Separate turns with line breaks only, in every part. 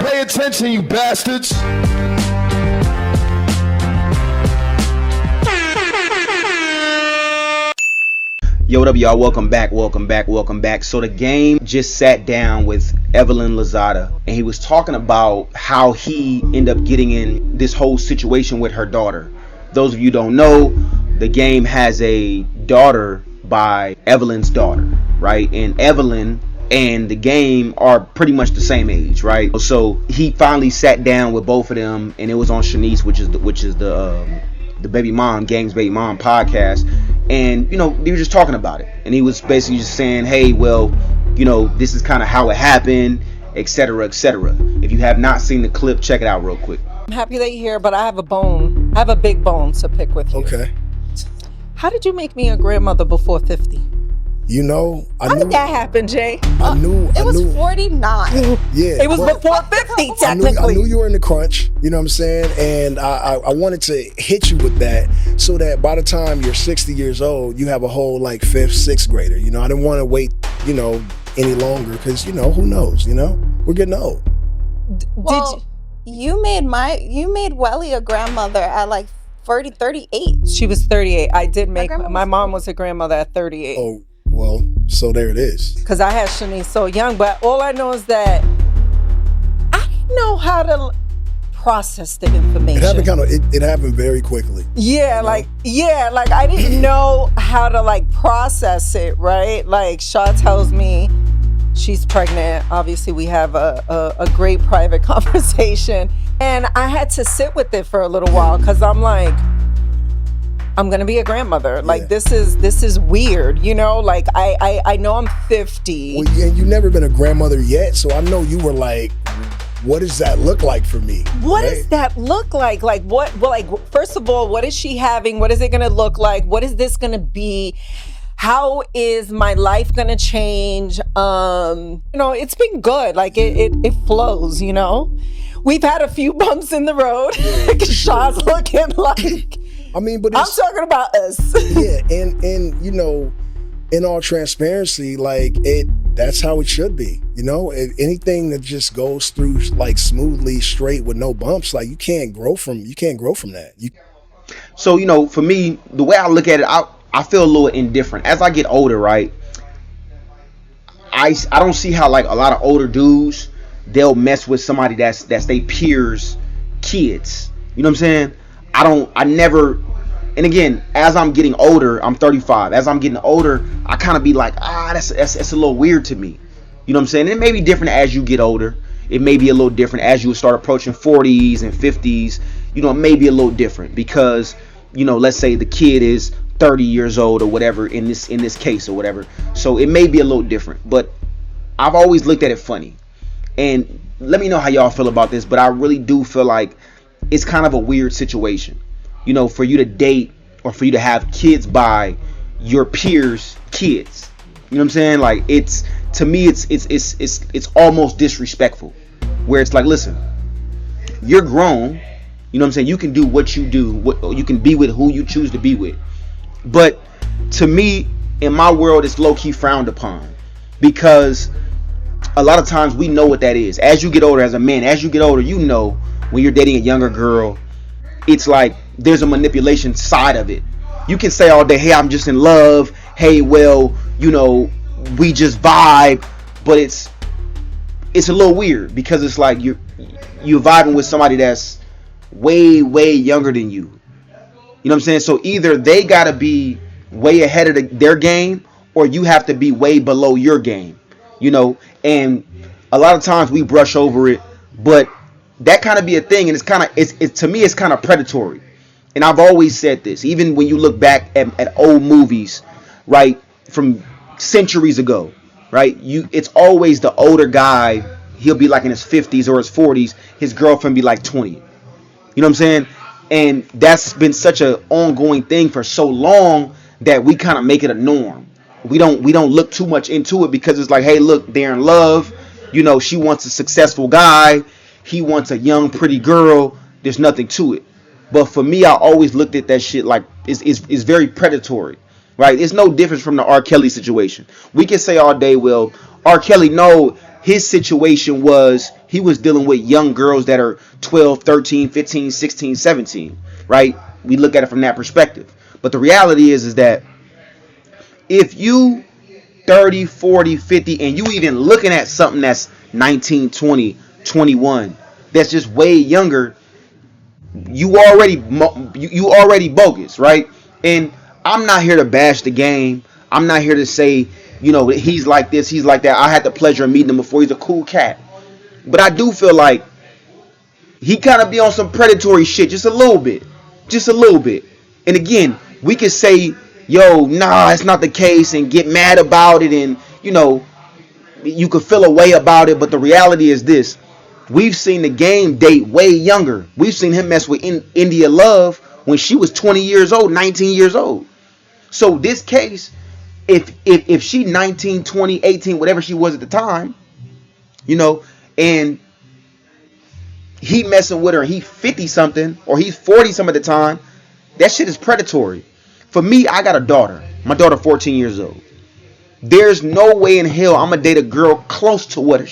Pay attention, you bastards.
Yo, what up, y'all? Welcome back. So the game just sat down with Evelyn Lozada, and he was talking about how he ended up getting in this whole situation with her daughter. Those of you who don't know, the game has a daughter by Evelyn's daughter, right? And Evelyn and the game are pretty much the same age, right? So he finally sat down with both of them, and it was on Shanice, which is the baby mom, Gang's baby mom podcast. And they were just talking about it, and he was basically just saying, hey, well, this is kind of how it happened, etc., etc. If you have not seen the clip, check it out real quick.
I'm happy that you're here, but I have a big bone to pick with you.
Okay.
How did you make me a grandmother before 50?
How
did that happen, Jay?
It was 49.
Yeah.
It was before 50, technically.
I knew you were in the crunch, you know what I'm saying? And I wanted to hit you with that so that by the time you're 60 years old, you have a whole like 5th, 6th grader. I didn't want to wait, any longer because, who knows, we're getting old.
Well, you made Welly a grandmother at like 38.
She was 38. I did make, my mom was a grandmother at 38.
Oh, well, so there it is.
Because I had Shanice so young, but all I know is that I didn't know how to process the information.
It happened very quickly.
Yeah, like I didn't know how to process it, right? Like Shaw tells me she's pregnant. Obviously, we have a great private conversation, and I had to sit with it for a little while because I'm like, I'm gonna be a grandmother. Like this is weird, Like I know I'm 50.
Well, and you've never been a grandmother yet, so I know you were like, what does that look like for me?
What does that look like? Like what? Well, like first of all, what is she having? What is it gonna look like? What is this gonna be? How is my life gonna change? It's been good. Like it flows. We've had a few bumps in the road. Shaw's looking like.
But I'm
talking about us.
Yeah, and in all transparency, that's how it should be. Anything that just goes through smoothly, straight with no bumps, you can't grow from that.
So for me, the way I look at it, I feel a little indifferent as I get older. Right, I don't see how a lot of older dudes, they'll mess with somebody that's they peers' kids. You know what I'm saying? I never, and again, as I'm getting older, I'm 35. As I'm getting older, I kind of be like, that's a little weird to me. You know what I'm saying? And it may be different as you get older. It may be a little different as you start approaching 40s and 50s. It may be a little different because, let's say the kid is 30 years old or whatever in this case or whatever. So it may be a little different, but I've always looked at it funny. And let me know how y'all feel about this, but I really do feel like it's kind of a weird situation, for you to date or for you to have kids by your peers' kids. You know what I'm saying? Like to me, it's almost disrespectful. Where it's like, listen, you're grown. You know what I'm saying? You can do what you do. You can be with who you choose to be with. But to me, in my world, it's low key frowned upon because a lot of times we know what that is. As you get older, as a man, when you're dating a younger girl, it's like there's a manipulation side of it. You can say all day, hey, I'm just in love. Hey, well, we just vibe. But it's a little weird because it's like you're vibing with somebody that's way, way younger than you. You know what I'm saying? So either they got to be way ahead of their game or you have to be way below your game. And a lot of times we brush over it, but that kind of be a thing, and it's to me it's kind of predatory. And I've always said this, even when you look back at old movies, right, from centuries ago, right, it's always the older guy. He'll be like in his 50s or his 40s. His girlfriend be like 20. You know what I'm saying? And that's been such an ongoing thing for so long that we kind of make it a norm. We don't look too much into it because it's like, hey, look, they're in love. She wants a successful guy. He wants a young, pretty girl. There's nothing to it. But for me, I always looked at that shit like it's very predatory, right? It's no difference from the R. Kelly situation. We can say all day, well, R. Kelly, no, his situation was he was dealing with young girls that are 12, 13, 15, 16, 17, right? We look at it from that perspective. But the reality is that if you 30, 40, 50, and you even looking at something that's 19, 20, 21, that's just way younger, you already bogus, right? And I'm not here to bash the game. I'm not here to say, he's like this, he's like that. I had the pleasure of meeting him before. He's a cool cat. But I do feel like he kind of be on some predatory shit just a little bit. Just a little bit. And again, we could say, yo, nah, it's not the case, and get mad about it, and, you could feel a way about it. But the reality is this. We've seen the game date way younger. We've seen him mess with India Love when she was 20 years old, 19 years old. So this case, if she 19, 20, 18, whatever she was at the time, and he messing with her, he 50 something or he's 40 some at the time, that shit is predatory. For me, I got a daughter. My daughter 14 years old. There's no way in hell I'm gonna date a girl close to what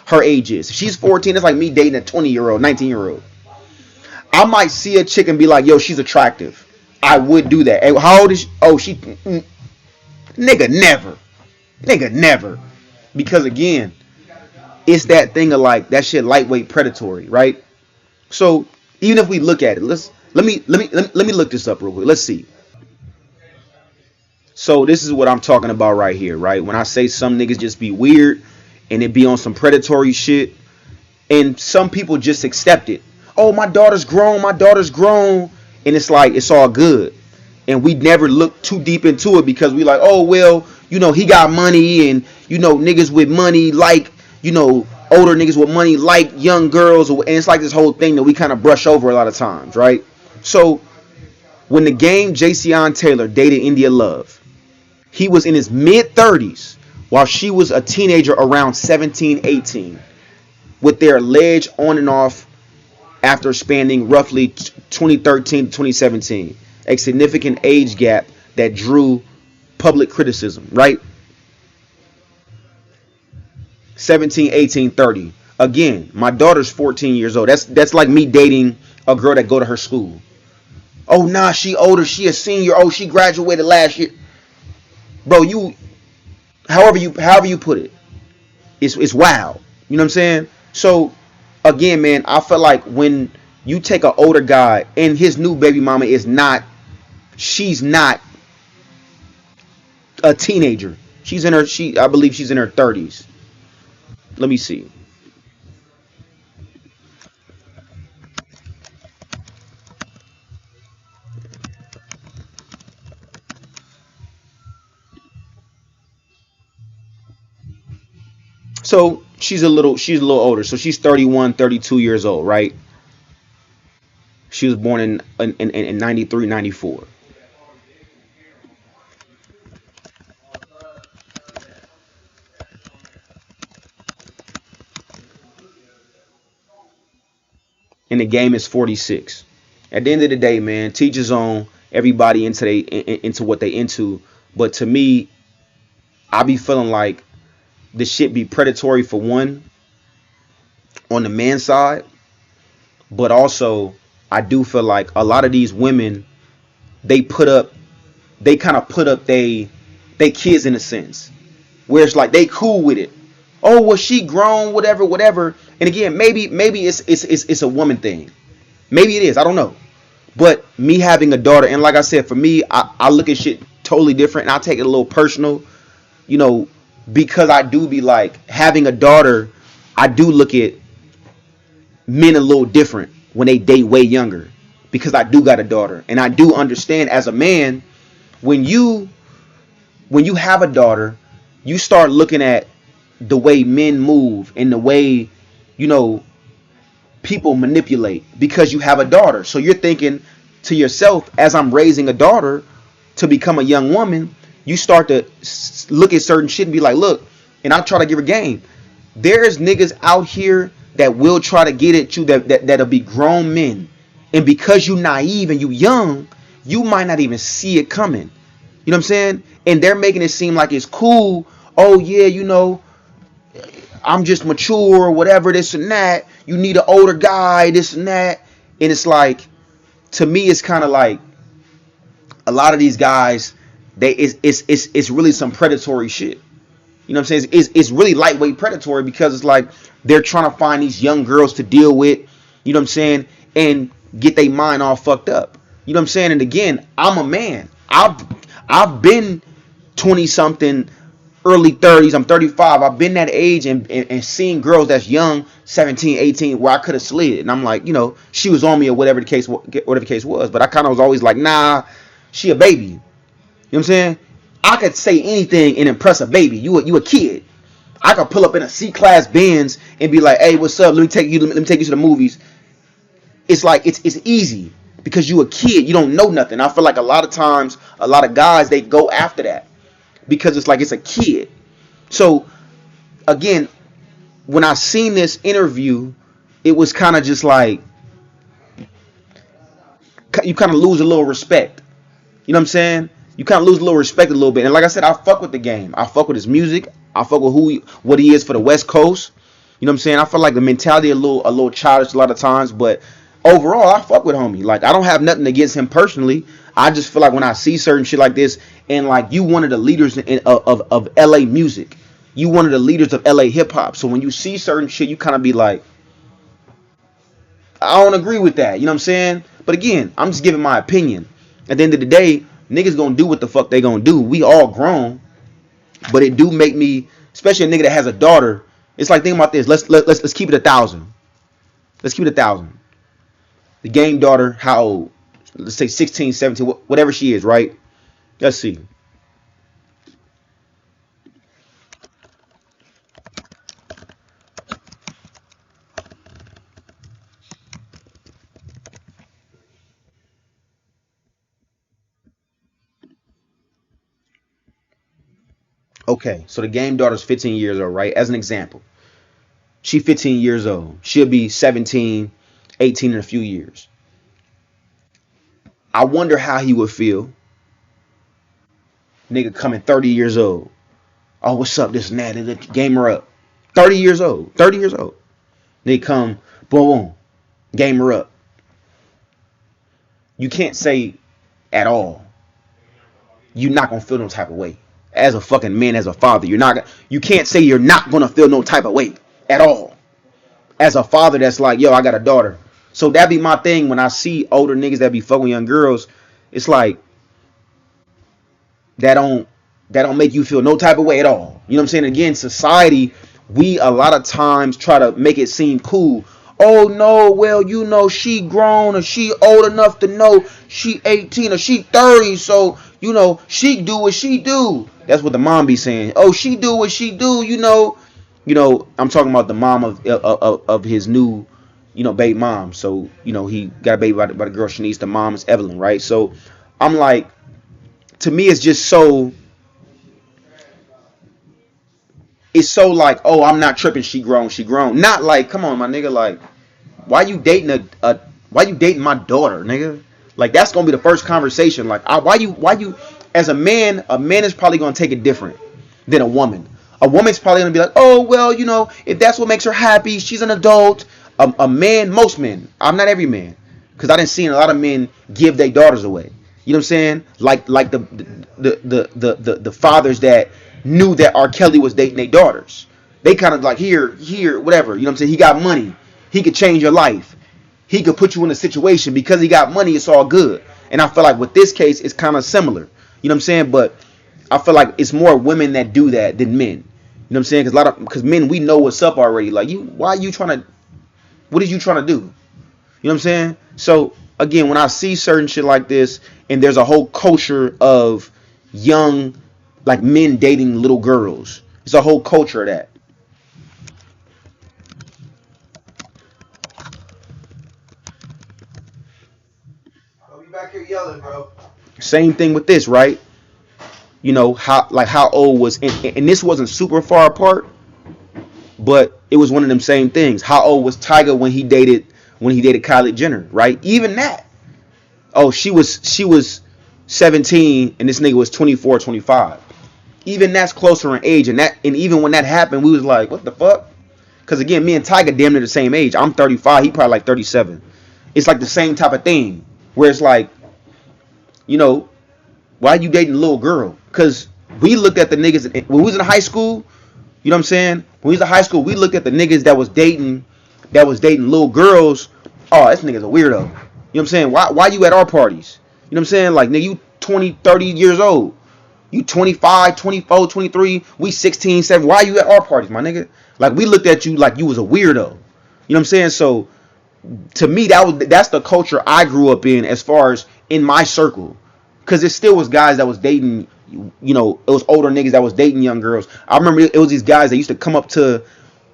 her age is. If she's 14, it's like me dating a 20-year-old, 19-year-old. I might see a chick and be like, yo, she's attractive. I would do that. And how old is she? Oh, nigga, never. Nigga, never. Because again, it's that thing of like, that shit lightweight predatory, right? So even if we look at it, let me look this up real quick. Let's see. So this is what I'm talking about right here, right? When I say some niggas just be weird and it be on some predatory shit, and some people just accept it. Oh, my daughter's grown, and it's like, it's all good. And we never look too deep into it because we like, oh, well, he got money, and, niggas with money like, older niggas with money like young girls, and it's like this whole thing that we kind of brush over a lot of times, right? So when the game Jayceon Taylor dated India Love, he was in his mid-30s while she was a teenager around 17, 18, with their alleged on and off after spanning roughly 2013 to 2017, a significant age gap that drew public criticism, right? 17, 18, 30. Again, my daughter's 14 years old. That's like me dating a girl that go to her school. Oh, nah, she older. She a senior. Oh, she graduated last year. Bro, however you put it, it's wild. You know what I'm saying? So, again, man, I feel like when you take an older guy and his new baby mama she's not a teenager. I believe she's in her 30s. Let me see. So she's a little older. So she's 31, 32 years old, right? She was born in 93, 94. And the game is 46. At the end of the day, man, teach his own. Everybody into what they into. But to me, I be feeling like the shit be predatory for one, on the man's side. But also, I do feel like a lot of these women, they kind of put up they kids in a sense, where it's like they cool with it. Oh, well, she grown, whatever. And again, maybe it's a woman thing. Maybe it is. I don't know. But me having a daughter, and like I said, for me, I look at shit totally different, and I take it a little personal, because I do be like, having a daughter, I do look at men a little different when they date way younger, because I do got a daughter, and I do understand as a man, when you have a daughter, you start looking at the way men move and the way, people manipulate because you have a daughter. So you're thinking to yourself, as I'm raising a daughter to become a young woman, you start to look at certain shit and be like, look, and I try to give her game. There's niggas out here that will try to get at you that'll be grown men. And because you naive and you young, you might not even see it coming. You know what I'm saying? And they're making it seem like it's cool. Oh, yeah, I'm just mature or whatever, this and that. You need an older guy, this and that. And it's like, to me, it's kind of like a lot of these guys, it's really some predatory shit. You know what I'm saying? It's really lightweight predatory because it's like they're trying to find these young girls to deal with, you know what I'm saying, and get their mind all fucked up. You know what I'm saying? And again, I'm a man. I've been 20 something, early 30s. I'm 35. I've been that age and seeing girls that's young, 17, 18, where I could have slid. And I'm like, you know, she was on me or whatever the case was. But I kind of was always like, nah, she a baby. You know what I'm saying? I could say anything and impress a baby. You a kid. I could pull up in a C-class Benz and be like, hey, what's up? Let me take you to the movies. It's like it's easy because you a kid. You don't know nothing. I feel like a lot of times, a lot of guys, they go after that because it's like it's a kid. So again, when I seen this interview, it was kind of just like you kind of lose a little respect. You know what I'm saying? You kind of lose a little respect a little bit. And like I said, I fuck with the game. I fuck with his music. I fuck with what he is for the West Coast. You know what I'm saying? I feel like the mentality a little childish a lot of times, but overall, I fuck with homie. Like, I don't have nothing against him personally. I just feel like when I see certain shit like this, and like you one of the leaders of LA music, you one of the leaders of LA hip hop. So when you see certain shit, you kind of be like, I don't agree with that. You know what I'm saying? But again, I'm just giving my opinion. At the end of the day, niggas gonna do what the fuck they gonna do. We all grown, but it do make me, especially a nigga that has a daughter. It's like, think about this. Let's keep it 1,000. Let's keep it 1,000. The game daughter, how old? Let's say 16, 17, whatever she is, right? Let's see. Okay, so the game daughter's 15 years old, right? As an example. She 15 years old. She'll be 17, 18 in a few years. I wonder how he would feel. Nigga coming 30 years old. Oh, what's up? This and that. Game her up. 30 years old. 30 years old. They come, boom, boom. Game her up. You can't say at all, you're not going to feel no type of way. As a fucking man, as a father, you can't say you're not going to feel no type of way at all. As a father that's like, yo, I got a daughter. So that be my thing when I see older niggas that be fucking young girls. It's like that don't make you feel no type of way at all. You know what I'm saying? Again, society, we a lot of times try to make it seem cool. Oh no, well, you know, she grown or she old enough to know she 18 or she 30, so you know she do what she do. That's what the mom be saying. Oh, she do what she do. You know. I'm talking about the mom of his new, baby mom. So he got a baby by the girl Shanice. The mom is Evelyn, right? So I'm like, to me, it's just so. It's so like, oh, I'm not tripping. She grown. Not like, come on, my nigga. Like, why you dating why you dating my daughter, nigga? Like, that's gonna be the first conversation. Like, why you? As a man is probably gonna take it different than a woman. A woman's probably gonna be like, oh well, if that's what makes her happy, she's an adult. A man, most men. I'm not every man, because I didn't see a lot of men give their daughters away. You know what I'm saying? Like the fathers that knew that R. Kelly was dating their daughters. They kind of like, here, whatever. You know what I'm saying? He got money. He could change your life. He could put you in a situation because he got money. It's all good. And I feel like with this case, it's kind of similar. You know what I'm saying? But I feel like it's more women that do that than men. You know what I'm saying? Because men, we know what's up already. Like, what are you trying to do? You know what I'm saying? So again, when I see certain shit like this, and there's a whole culture of young, like, men dating little girls. It's a whole culture of that.
I'll be back here yelling, bro.
Same thing with this, right? How old was, and this wasn't super far apart, but it was one of them same things. How old was Tiger when he dated Kylie Jenner, right? Even that. Oh, she was 17 and this nigga was 24, 25. Even that's closer in age, and even when that happened, we was like, what the fuck? Because again, me and Tiger damn near the same age. I'm 35. He probably like 37. It's like the same type of thing where it's like, you know, why you dating a little girl? Because we looked at the niggas when we was in high school. You know what I'm saying? When we was in high school, we looked at the niggas that was dating little girls. Oh, this nigga's a weirdo. You know what I'm saying? Why you at our parties? You know what I'm saying? Like, nigga, you 20, 30 years old. You 25, 24, 23. We 16, 7. Why you at our parties, my nigga? Like, we looked at you like you was a weirdo. You know what I'm saying? So, to me, that's the culture I grew up in as far as in my circle. Because it still was guys that was dating, you know, it was older niggas that was dating young girls. I remember it was these guys that used to come up to,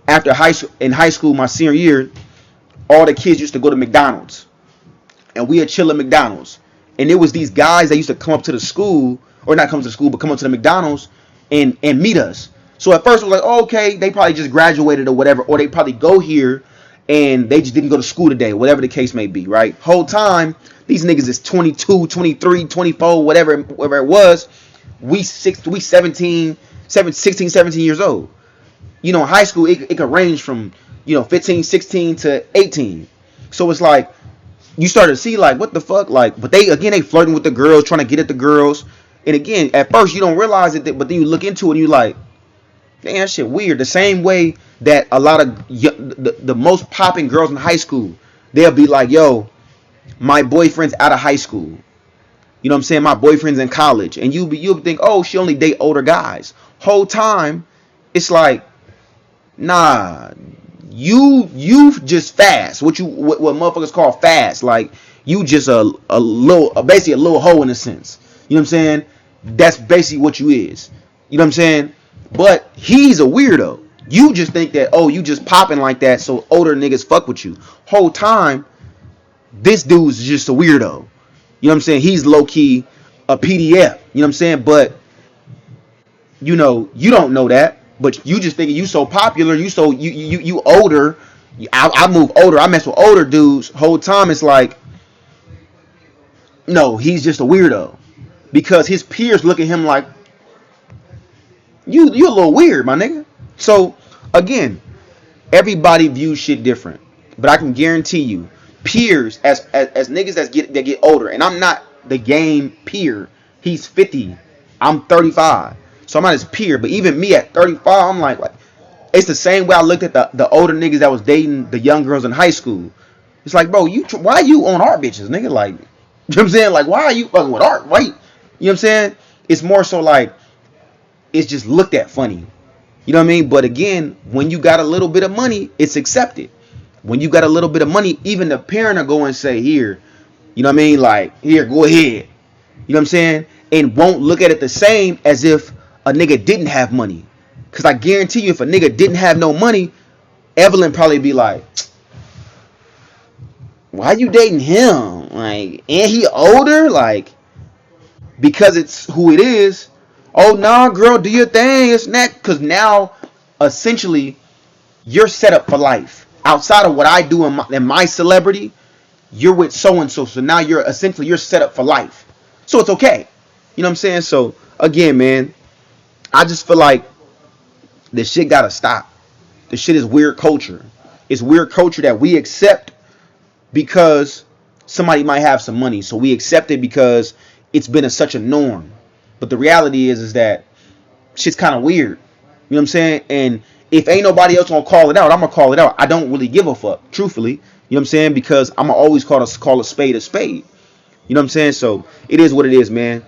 after in high school, my senior year, all the kids used to go to McDonald's. And we had chill at McDonald's. And it was these guys that used to come up to the school, or not come to the school, but come up to the McDonald's and meet us. So at first it was like, oh, okay, they probably just graduated or whatever, or they probably go here and they just didn't go to school today, whatever the case may be, right? Whole time, these niggas is 22, 23, 24, whatever it was. We 16, 17 years old. You know, in high school, it could range from, you know, 15, 16 to 18. So it's like, you start to see, like, what the fuck? Like, but they flirting with the girls, trying to get at the girls. And again, at first, you don't realize it, but then you look into it and you like, damn, that shit weird. The same way that a lot of the most popping girls in high school, they'll be like, yo, my boyfriend's out of high school. You know what I'm saying? My boyfriend's in college. And you'll think, oh, she only date older guys. Whole time, it's like, nah, you just fast. What motherfuckers call fast. Like, you just basically a little hoe in a sense. You know what I'm saying? That's basically what you is. You know what I'm saying? But he's a weirdo. You just think that, oh, you just popping like that so older niggas fuck with you. Whole time, this dude's just a weirdo. You know what I'm saying? He's low-key a PDF. You know what I'm saying? But, you know, you don't know that. But you just thinking you so popular, you older. I move older. I mess with older dudes. Whole time it's like, no, he's just a weirdo. Because his peers look at him like, you a little weird, my nigga. So, again, everybody views shit different. But I can guarantee you, peers, as niggas that get older, and I'm not the game peer. He's 50. I'm 35. So I'm not his peer. But even me at 35, I'm like it's the same way I looked at the older niggas that was dating the young girls in high school. It's like, bro, why you on our bitches, nigga? Like, you know what I'm saying? Like, why are you fucking with art? Why you know what I'm saying? It's more so like, it's just looked at funny. You know what I mean? But again, when you got a little bit of money, it's accepted. When you got a little bit of money, even the parent will go and say, here, you know what I mean? Like, here, go ahead. You know what I'm saying? And won't look at it the same as if a nigga didn't have money. Because I guarantee you, if a nigga didn't have no money, Evelyn probably be like, why you dating him? Like, and he older? Like, because it's who it is. Oh, nah, girl, do your thing. It's not. Because now, essentially, you're set up for life. Outside of what I do in my celebrity, you're with so-and-so. So now you're set up for life. So it's okay. You know what I'm saying? So, again, man, I just feel like this shit gotta stop. This shit is weird culture. It's weird culture that we accept because somebody might have some money. So we accept it because it's been such a norm. But the reality is that shit's kind of weird. You know what I'm saying? And if ain't nobody else gonna call it out, I'm gonna call it out. I don't really give a fuck, truthfully. You know what I'm saying? Because I'm gonna always call a spade a spade. You know what I'm saying? So it is what it is, man.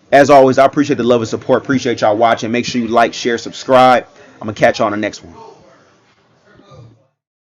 As always, I appreciate the love and support. Appreciate y'all watching. Make sure you like, share, subscribe. I'm gonna catch y'all on the next one.